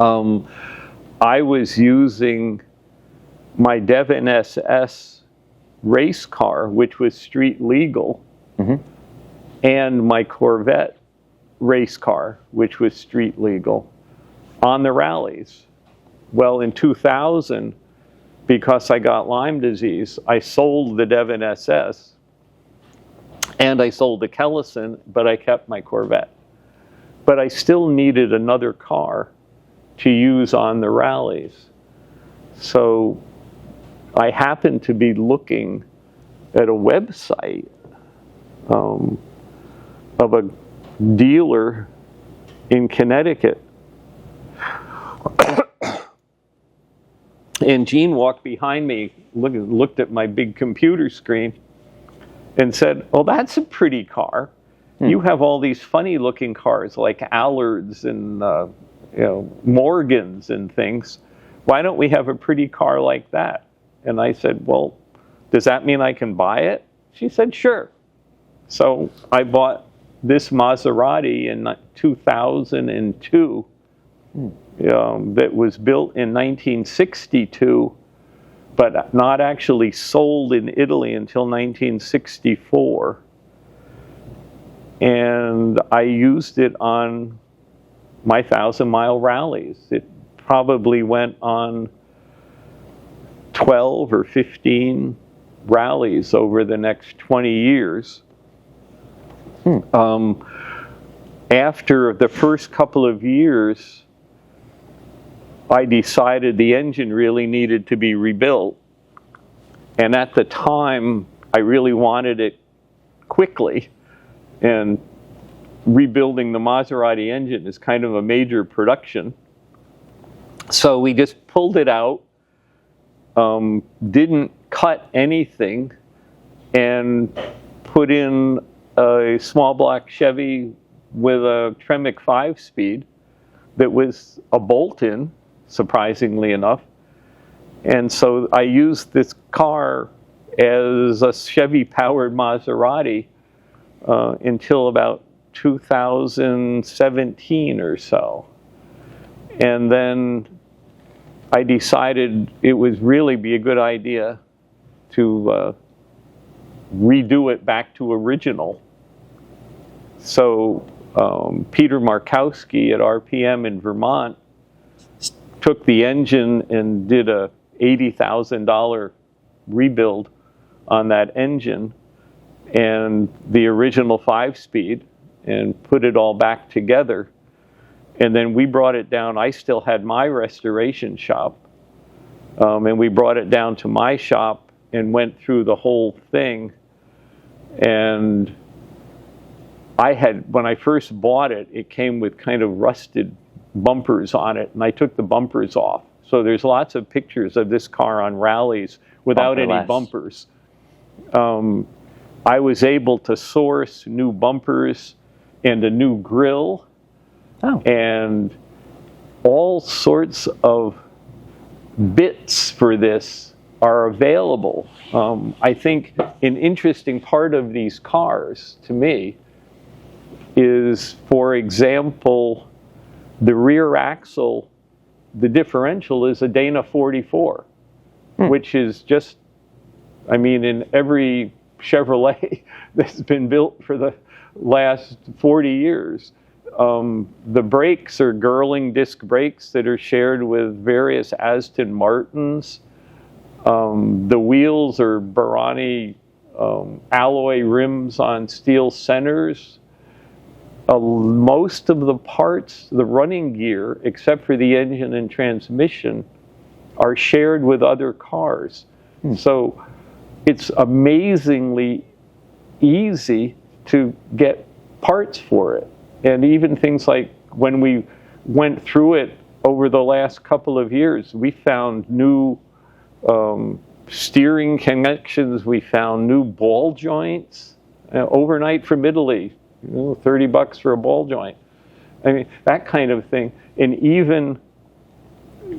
I was using my Devon SS race car, which was street legal, and my Corvette race car, which was street legal, on the rallies. Well, in 2000, because I got Lyme disease, I sold the Devon SS and I sold the Kellison, but I kept my Corvette. But I still needed another car to use on the rallies. So I happened to be looking at a website of a dealer in Connecticut. And Gene walked behind me, looked at my big computer screen, and said, "Oh, that's a pretty car. You have all these funny looking cars like Allards and Morgans and things. Why don't we have a pretty car like that?" And I said, "Well, does that mean I can buy it?" She said, "Sure." So I bought this Maserati in 2002 that was built in 1962, but not actually sold in Italy until 1964. And I used it on my 1,000-mile rallies. It probably went on 12 or 15 rallies over the next 20 years. After the first couple of years, I decided the engine really needed to be rebuilt. And at the time, I really wanted it quickly. And rebuilding the Maserati engine is kind of a major production. So we just pulled it out, didn't cut anything, and put in a small block Chevy with a Tremec 5-speed that was a bolt-in, surprisingly enough. And so I used this car as a Chevy-powered Maserati until about 2017 or so. And then I decided it would really be a good idea to redo it back to original. So Peter Markowski at RPM in Vermont took the engine and did a $80,000 rebuild on that engine and the original 5-speed and put it all back together. And then we brought it down. I still had my restoration shop. And we brought it down to my shop and went through the whole thing. And when I first bought it, it came with kind of rusted bumpers on it, and I took the bumpers off. So there's lots of pictures of this car on rallies without any bumpers. I was able to source new bumpers and a new grille, and all sorts of bits for this are available. I think an interesting part of these cars, to me, is, for example, the rear axle, the differential is a Dana 44, which is just, I mean, in every Chevrolet that's been built for the last 40 years. The brakes are Girling disc brakes that are shared with various Aston Martins. The wheels are Barani alloy rims on steel centers. Most of the parts, the running gear, except for the engine and transmission, are shared with other cars. So it's amazingly easy to get parts for it. And even things like when we went through it over the last couple of years, we found new steering connections, we found new ball joints overnight from Italy. $30 for a ball joint. I mean, that kind of thing. And even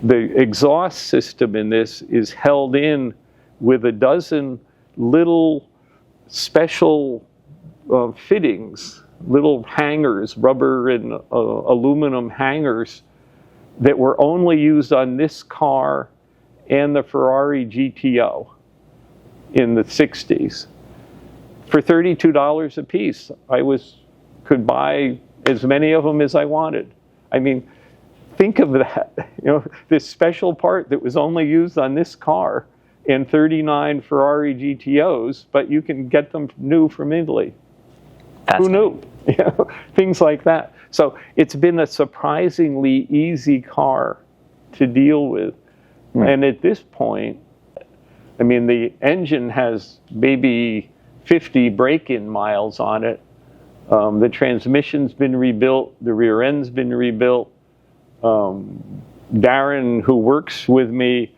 the exhaust system in this is held in with a dozen little special fittings, little hangers, rubber and aluminum hangers that were only used on this car and the Ferrari GTO in the 60s. For $32 a piece, I could buy as many of them as I wanted. I mean, think of that, this special part that was only used on this car and 39 Ferrari GTOs, but you can get them new from Italy. Who knew? Things like that. So it's been a surprisingly easy car to deal with. And at this point, I mean, the engine has maybe 50 break-in miles on it. The transmission's been rebuilt. The rear end's been rebuilt. Darren, who works with me,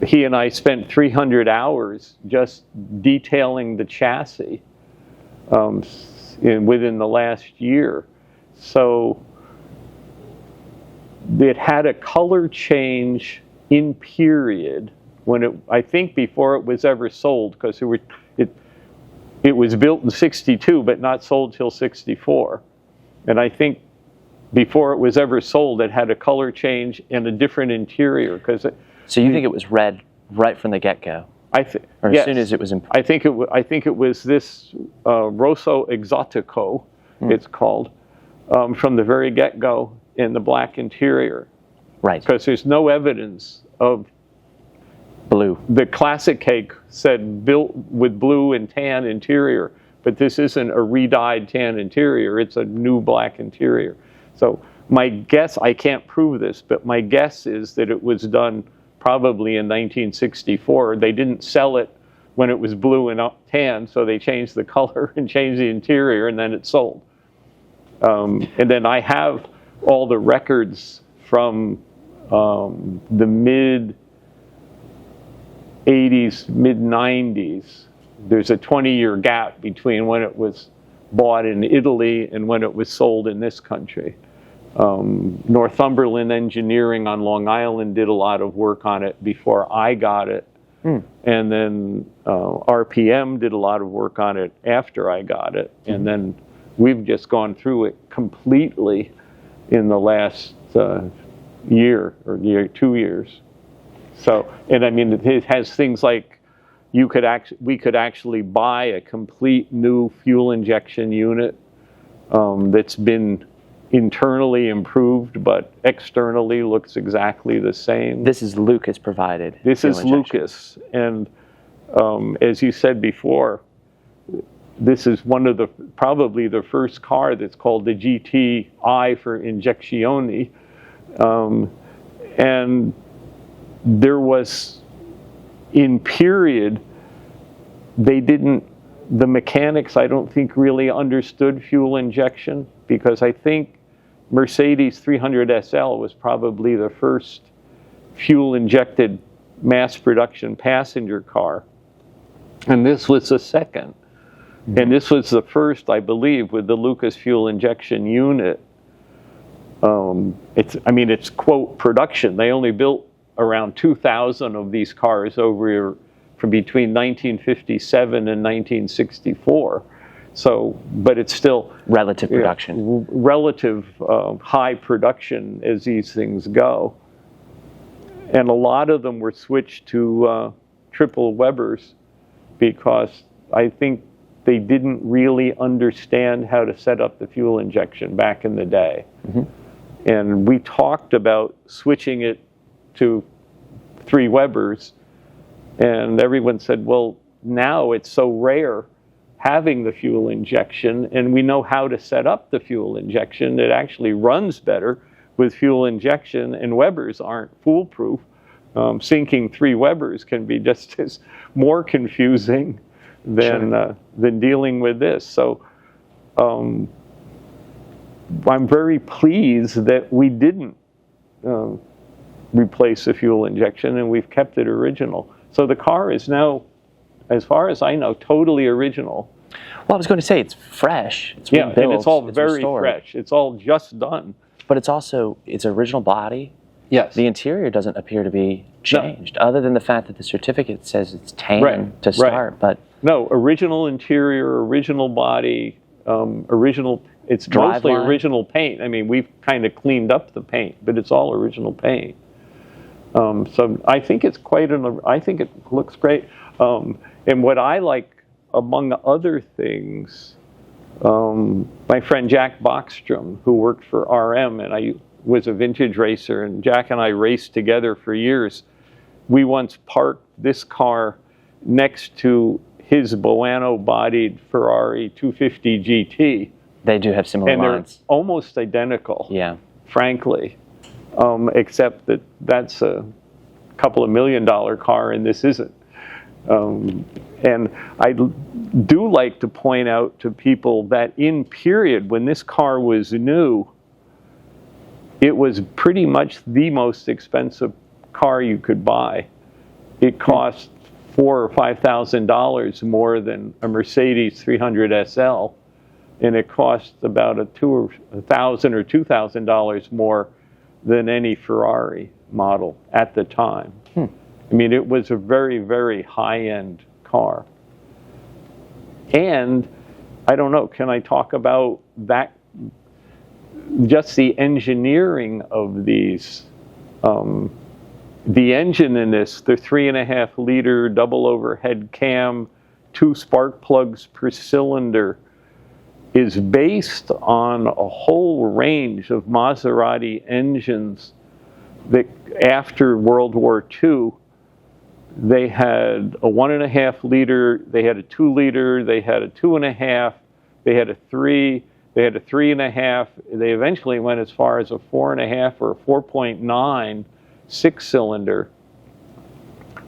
he and I spent 300 hours just detailing the chassis within the last year. So it had a color change in period when I think before it was ever sold, because it was built in 62 but not sold till 64. And I think before it was ever sold, it had a color change and a different interior. So you think it was red right from the get-go? As soon as it was I think it was this Rosso Exotico, it's called, from the very get-go, in the black interior. Right. Because there's no evidence of blue. The classic cake said built with blue and tan interior, but this isn't a re-dyed tan interior, it's a new black interior. So my guess, I can't prove this, but my guess is that it was done probably in 1964. They didn't sell it when it was blue and tan, so they changed the color and changed the interior, and then it sold. And then I have all the records from the mid-80s, mid-90s. There's a 20-year gap between when it was bought in Italy and when it was sold in this country. Northumberland Engineering on Long Island did a lot of work on it before I got it. And then RPM did a lot of work on it after I got it. And then we've just gone through it completely in the last year or 2 years. So, and I mean, it has things like we could actually buy a complete new fuel injection unit that's been internally improved, but externally looks exactly the same. This is Lucas provided. This is Lucas, and as you said before, this is probably the first car that's called the GTI for Injeccioni, and there was, in period, the mechanics I don't think really understood fuel injection, because I think Mercedes 300 SL was probably the first fuel injected mass production passenger car. And this was the second. And this was the first, I believe, with the Lucas fuel injection unit. It's quote production. They only built around 2,000 of these cars from between 1957 and 1964. So, but it's still relative production. Relative high production as these things go. And a lot of them were switched to triple Webers because I think they didn't really understand how to set up the fuel injection back in the day. And we talked about switching it to 3 Webers, and everyone said, well, now it's so rare having the fuel injection, and we know how to set up the fuel injection. It actually runs better with fuel injection, and Webers aren't foolproof. Syncing 3 Webers can be just as more confusing than dealing with this. So I'm very pleased that we didn't replace the fuel injection, and we've kept it original. So the car is now, as far as I know, totally original. Well, I was going to say it's fresh. It's rebuilt, and it's all very restored. fresh. It's all just done. But it's also its original body. Yes. The interior doesn't appear to be changed, other than the fact that the certificate says it's tan to start. But no, original interior, original body, original It's Drive mostly line? original paint. I mean, we've kind of cleaned up the paint, but it's all original paint. So I think it's I think it looks great. And what I like, among other things, my friend Jack Bockstrom, who worked for RM, and I was a vintage racer, and Jack and I raced together for years. We once parked this car next to his Boano-bodied Ferrari 250 GT. They do have similar and lines. They're almost identical, Yeah. frankly, except that that's a couple of $1 million car and this isn't. And I do like to point out to people that in period when this car was new, it was pretty much the most expensive car you could buy. It cost $4,000 or $5,000 more than a Mercedes 300 SL, and it cost about $1,000 or $2,000 more than any Ferrari model at the time. I mean, it was a very, very high-end car. And I don't know, can I talk about that? Just the engineering of these. The engine in this, the 3.5-liter double overhead cam, 2 spark plugs per cylinder, is based on a whole range of Maserati engines that after World War II, they had a 1.5-liter, they had a 2-liter, they had a 2.5, they had a 3, they had a 3.5. They eventually went as far as a 4.5 or a 4.9 6-cylinder.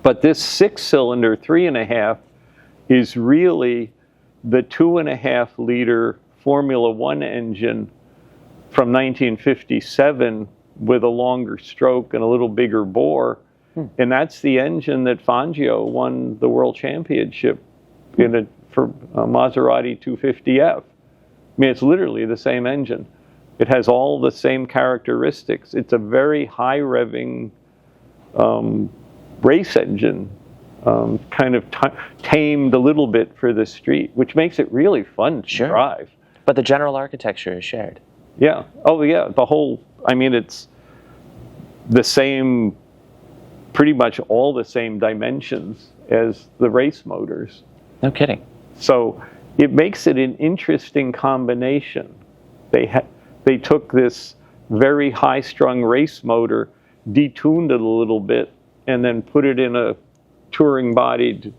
But this 6-cylinder 3.5 is really the 2.5-liter Formula One engine from 1957 with a longer stroke and a little bigger bore. And that's the engine that Fangio won the world championship for Maserati 250F. I mean, it's literally the same engine. It has all the same characteristics. It's a very high-revving race engine, kind of tamed a little bit for the street, which makes it really fun to drive. But the general architecture is shared. Yeah. Oh, yeah. The whole, I mean, it's the same, pretty much all the same dimensions as the race motors. No kidding. So it makes it an interesting combination. They took this very high-strung race motor, detuned it a little bit, and then put it in a touring-bodied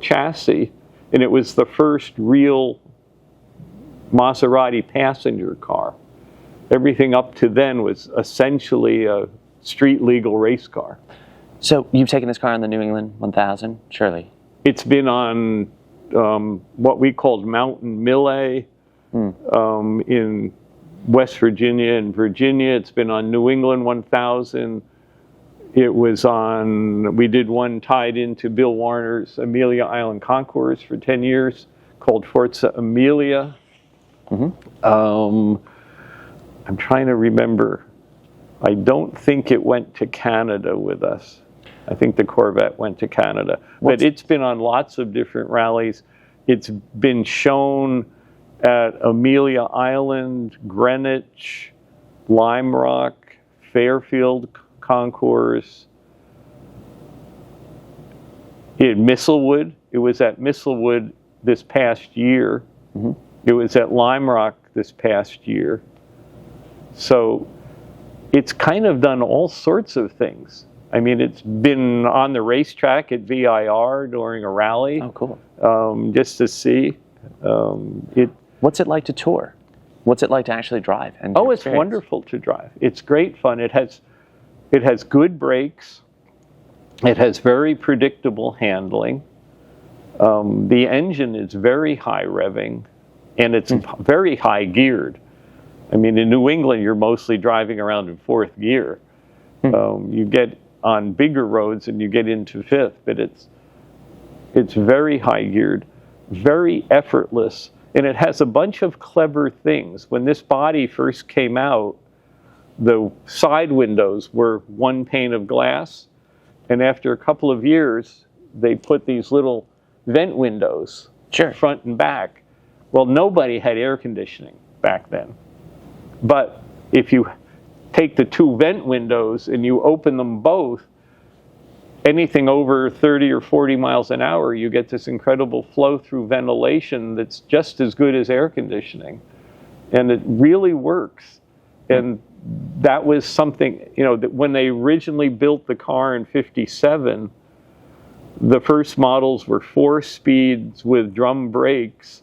chassis. And it was the first real Maserati passenger car. Everything up to then was essentially a street-legal race car. So you've taken this car on the New England 1000, surely? It's been on what we called Mountain Millet in West Virginia and Virginia. It's been on New England 1000. It was on, we did one tied into Bill Warner's Amelia Island Concours for 10 years called Forza Amelia. I'm trying to remember. I don't think it went to Canada with us. I think the Corvette went to Canada. But it's been on lots of different rallies. It's been shown at Amelia Island, Greenwich, Lime Rock, Fairfield Concours, in Mistlewood. It was at Mistlewood this past year. It was at Lime Rock this past year. So it's kind of done all sorts of things. I mean, it's been on the racetrack at VIR during a rally. Oh, cool. Just to see. What's it like to tour? What's it like to actually drive? And it's wonderful to drive. It's great fun. It has good brakes. It has very predictable handling. The engine is very high revving, and it's very high geared. I mean, in New England, you're mostly driving around in 4th gear. You get on bigger roads and you get into 5th, but it's very high geared, very effortless, and it has a bunch of clever things. When this body first came out, the side windows were one pane of glass, and after a couple of years, they put these little vent windows, front and back. Well, nobody had air conditioning. back then. But if you take the two vent windows and you open them both, anything over 30 or 40 miles an hour, you get this incredible flow-through ventilation that's just as good as air conditioning. And it really works. And that was something, you know, that when they originally built the car in '57, the first models were 4 speeds with drum brakes,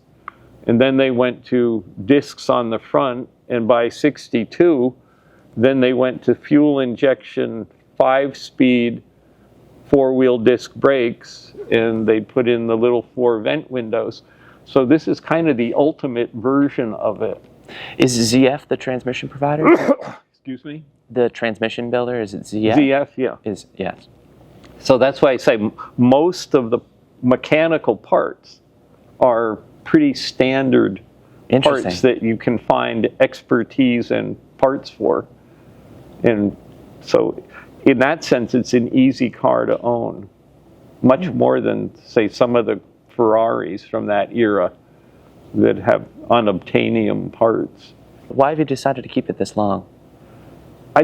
and then they went to discs on the front, and by '62, then they went to fuel injection 5-speed 4-wheel disc brakes, and they put in the little 4 vent windows. So this is kind of the ultimate version of it. Is ZF the transmission provider? Excuse me? The transmission builder, is it ZF? ZF, yeah. Yes. So that's why I say most of the mechanical parts are pretty standard parts that you can find expertise and parts for. And so in that sense, it's an easy car to own, much more than, say, some of the Ferraris from that era that have unobtainium parts. Why have you decided to keep it this long? I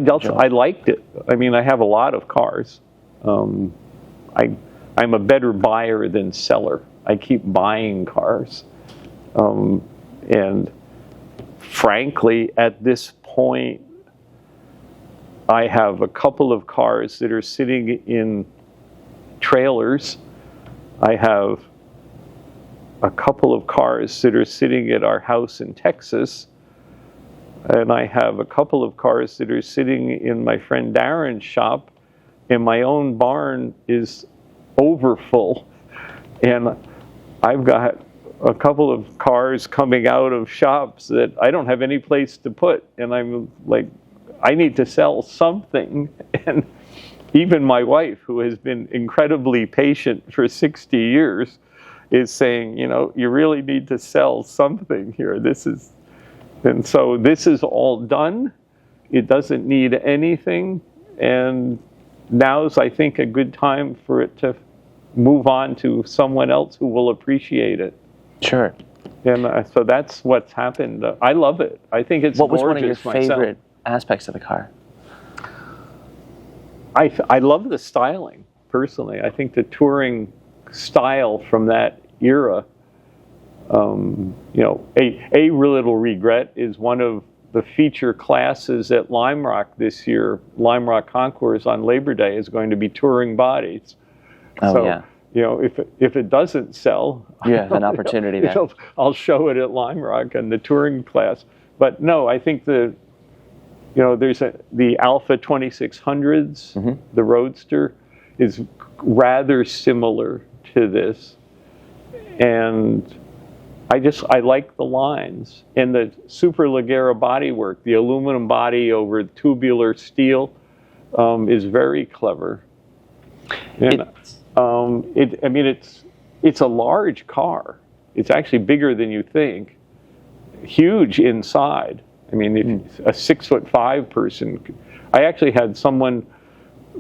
liked it. I mean, I have a lot of cars. I'm a better buyer than seller. I keep buying cars. And frankly, at this point, I have a couple of cars that are sitting in trailers. I have a couple of cars that are sitting at our house in Texas. And I have a couple of cars that are sitting in my friend Darren's shop. And my own barn is overfull. And I've got a couple of cars coming out of shops that I don't have any place to put. And I'm like, I need to sell something. And even my wife, who has been incredibly patient for 60 years, is saying, you know, you really need to sell something here. And so this is all done. It doesn't need anything. And now's, I think, a good time for it to move on to someone else who will appreciate it. Sure. And so that's what's happened. I love it. I think it's gorgeous. What was one of your favorite myself. Aspects of the car? I love the styling, personally. I think the touring style from that era, you know, a little regret is one of the feature classes at Lime Rock this year. Lime Rock Concours on Labor Day is going to be touring bodies. Oh, so, yeah. You know, if it doesn't sell, you have an opportunity there. I'll show it at Lime Rock and the touring class. But no, I think you know, there's the Alpha 2600s, the Roadster, is rather similar to this. And I like the lines. And the Superleggera bodywork, the aluminum body over tubular steel, is very clever. And it's a large car. It's actually bigger than you think. Huge inside. I mean, if a 6'5" person. I actually had someone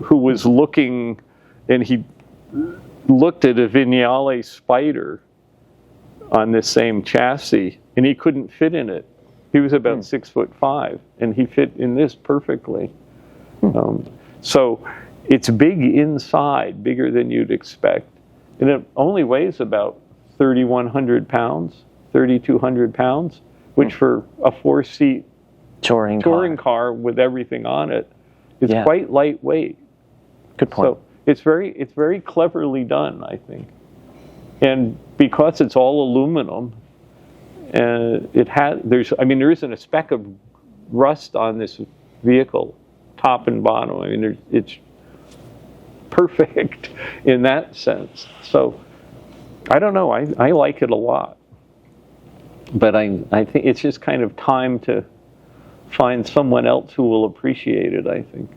who was looking, and he looked at a Vignale Spider on this same chassis, and he couldn't fit in it. He was about 6'5", and he fit in this perfectly. So it's big inside, bigger than you'd expect, and it only weighs about 3,100 pounds, 3,200 pounds. Which for a 4-seat touring car with everything on it is quite lightweight. Good point. So it's very cleverly done, I think. And because it's all aluminum, there isn't a speck of rust on this vehicle, top and bottom. I mean, it's perfect in that sense. So I don't know. I like it a lot. But I think it's just kind of time to find someone else who will appreciate it, I think.